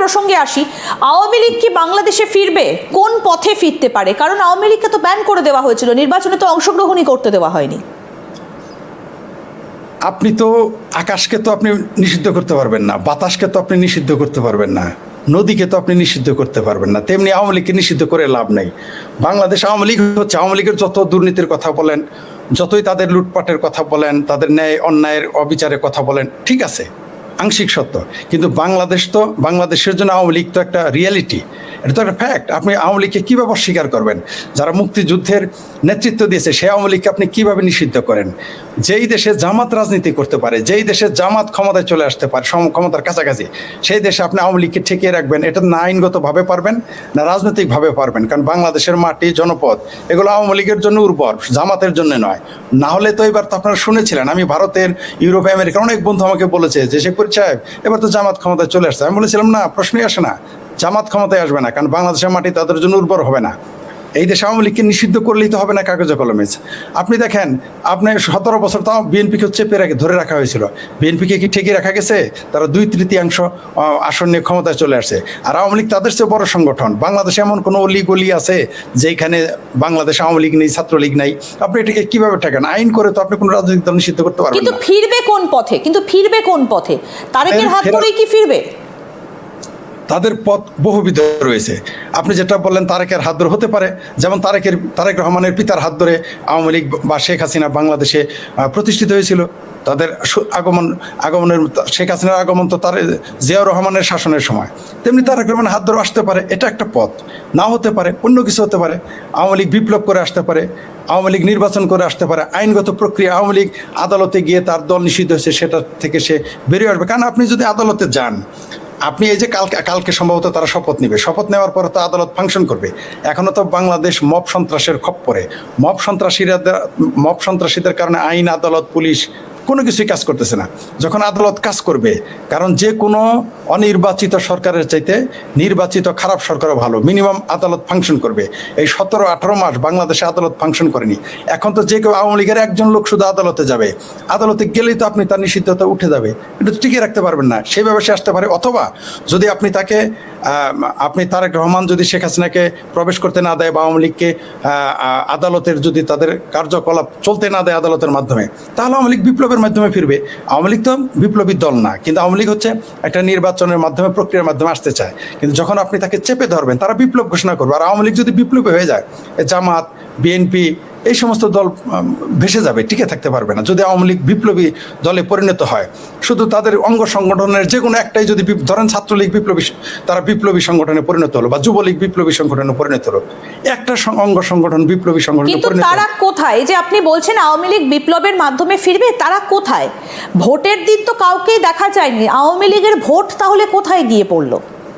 প্রসঙ্গে আসি, আওয়ামী লীগ কি বাংলাদেশে ফিরবে? কোন পথে ফিরতে পারে? কারণ আওয়ামী লীগকে তো ব্যান করে দেওয়া হয়েছিল, নির্বাচনে তো অংশগ্রহণই করতে দেওয়া হয়নি। আপনি তো আকাশকে তো আপনি নিষিদ্ধ করতে পারবেন না, বাতাসকে তো আপনি নিষিদ্ধ করতে পারবেন না, নদীকে তো আপনি নিষিদ্ধ করতে পারবেন না, তেমনি আওয়ামী লীগকে নিষিদ্ধ করে লাভ নেই। বাংলাদেশ আওয়ামী লীগ হচ্ছে, আওয়ামী লীগের যত দুর্নীতির কথা বলেন, যতই তাদের লুটপাটের কথা বলেন, তাদের ন্যায় অন্যায়ের অবিচারের কথা বলেন, ঠিক আছে, আংশিক সত্য, কিন্তু বাংলাদেশের জন্য আওয়ামী লীগ তো একটা রিয়ালিটি, এটা তো একটা ফ্যাক্ট। আপনি আওয়ামী লীগকে কীভাবে অস্বীকার করবেন? যারা মুক্তিযুদ্ধের নেতৃত্ব দিয়েছে সেই আওয়ামী লীগকে আপনি কীভাবে নিষিদ্ধ করেন? যেই দেশে জামাত রাজনীতি করতে পারে, যেই দেশে জামাত ক্ষমতায় চলে আসতে পারে, ক্ষমতার কাছাকাছি, সেই দেশে আপনি আওয়ামী লীগকে ঠেকিয়ে রাখবেন? এটা না আইনগতভাবে পারবেন না রাজনৈতিকভাবে পারবেন, কারণ বাংলাদেশের মাটি, জনপদ, এগুলো আওয়ামী লীগের জন্য উর্বর, জামাতের জন্য নয়। না হলে তো এবার তো আপনারা শুনেছিলেন, আমি ভারতের, ইউরোপ, আমেরিকার অনেক বন্ধু আমাকে বলেছে যে শেখ ফরিদ সাহেব এবার তো জামাত ক্ষমতায় চলে আসছে। আমি বলেছিলাম না, প্রশ্নই আসে না, জামাত ক্ষমতায় আসবে না, কারণ বাংলাদেশের মাটি তাদের জন্য উর্বর হবে না। এই দেশে আওয়ামী লীগকে নিষিদ্ধ করলেই তো হবে না কাগজে কলমে। আপনি দেখেন, আপনি 17 বছর তাও বিএনপিকে চেপে ধরে রাখা হয়েছিল, বিএনপিকে কি ঠেকিয়ে রাখা গেছে? তারা 2/3 আসন নিয়ে ক্ষমতায় চলে আসছে। আর আওয়ামী লীগ তাদের চেয়ে বড় সংগঠন। বাংলাদেশে এমন কোনো অলি গলি আছে যেখানে বাংলাদেশ আওয়ামী লীগ নেই, ছাত্রলীগ নাই? আপনি এটাকে কিভাবে ঠেকান? আইন করে তো আপনি কোনো রাজনৈতিক দল নিষিদ্ধ করতে পারবেন না। কিন্তু ফিরবে কোন পথে? তারেকের হাত ধরেই কি ফিরবে? তাদের পথ বহুবিধ রয়েছে। আপনি যেটা বললেন তারেকের হাত ধরে হতে পারে, যেমন তারেক রহমানের পিতার হাত ধরে আওয়ামী লীগ বা শেখ হাসিনা বাংলাদেশে প্রতিষ্ঠিত হয়েছিল। তাদের আগমনের, শেখ হাসিনার আগমন তো তার জিয়াউর রহমানের শাসনের সময়, তেমনি তারেক রহমানের হাত ধরে আসতে পারে। এটা একটা পথ, নাও হতে পারে, অন্য কিছু হতে পারে। আওয়ামী লীগ বিপ্লব করে আসতে পারে, আওয়ামী লীগ নির্বাচন করে আসতে পারে, আইনগত প্রক্রিয়া, আওয়ামী লীগ আদালতে গিয়ে তার দল নিষিদ্ধ হয়েছে সেটা থেকে সে বেরিয়ে আসবে। কারণ আপনি যদি আদালতে যান, আপনি এই যে কালকে সম্ভবত তারা শপথ নেবে, শপথ নেওয়ার পরে তো আদালত ফাংশন করবে। এখনও তো বাংলাদেশ মব সন্ত্রাসের খপ্পরে, মব সন্ত্রাসীদের কারণে আইন, আদালত, পুলিশ কোনো কিছুই কাজ করতেছে না। যখন আদালত কাজ করবে, কারণ যে কোনো অনির্বাচিত সরকারের চাইতে নির্বাচিত খারাপ সরকারও ভালো, মিনিমাম আদালত ফাংশন করবে। এই 17-18 মাস বাংলাদেশে আদালত ফাংশন করেনি। এখন তো যে কেউ আওয়ামী লীগের একজন লোক শুধু আদালতে যাবে, আদালতে গেলেই তো আপনি তার নিষিদ্ধতা উঠে যাবে, এটা তো টিকিয়ে রাখতে পারবেন না। সেইভাবে সে আসতে পারে। অথবা যদি আপনি তারেক রহমান যদি শেখ হাসিনাকে প্রবেশ করতে না দেয় বা আওয়ামী লীগকে আদালতের যদি তাদের কার্যকলাপ চলতে না দেয় আদালতের মাধ্যমে, তাহলে আওয়ামী লীগ বিপ্লবের মাধ্যমে ফিরবে। আওয়ামী লীগ তো বিপ্লবী দল না, কিন্তু আওয়ামী লীগ হচ্ছে একটা নির্বাচনের মাধ্যমে, প্রক্রিয়ার মাধ্যমে আসতে চায়। কিন্তু যখন আপনি তাকে চেপে ধরবেন, তারা বিপ্লব ঘোষণা করবে। আর আওয়ামী লীগ যদি বিপ্লবী হয়ে যায়, জামাত, বিএনপি, এই সমস্ত দল ভেসে যাবে, টিকে থাকতে পারবে না। যদি আওয়ামী লীগ বিপ্লবী দলে পরিণত হয়, শুধু তাদের অঙ্গ সংগঠনের যে কোনো একটাই যদি, ধরেন ছাত্রলীগ তারা বিপ্লবী সংগঠনে পরিণত হলো, বা যুবলীগ বিপ্লবী সংগঠনে পরিণত হলো, একটা অঙ্গ সংগঠন বিপ্লবী সংগঠনে পরিণত হলো। তারা কোথায়? যে আপনি বলছেন আওয়ামী লীগ বিপ্লবের মাধ্যমে ফিরবে, তারা কোথায়? ভোটের দিন তো কাউকেই দেখা যায়নি। আওয়ামী লীগের ভোট তাহলে কোথায় গিয়ে পড়লো?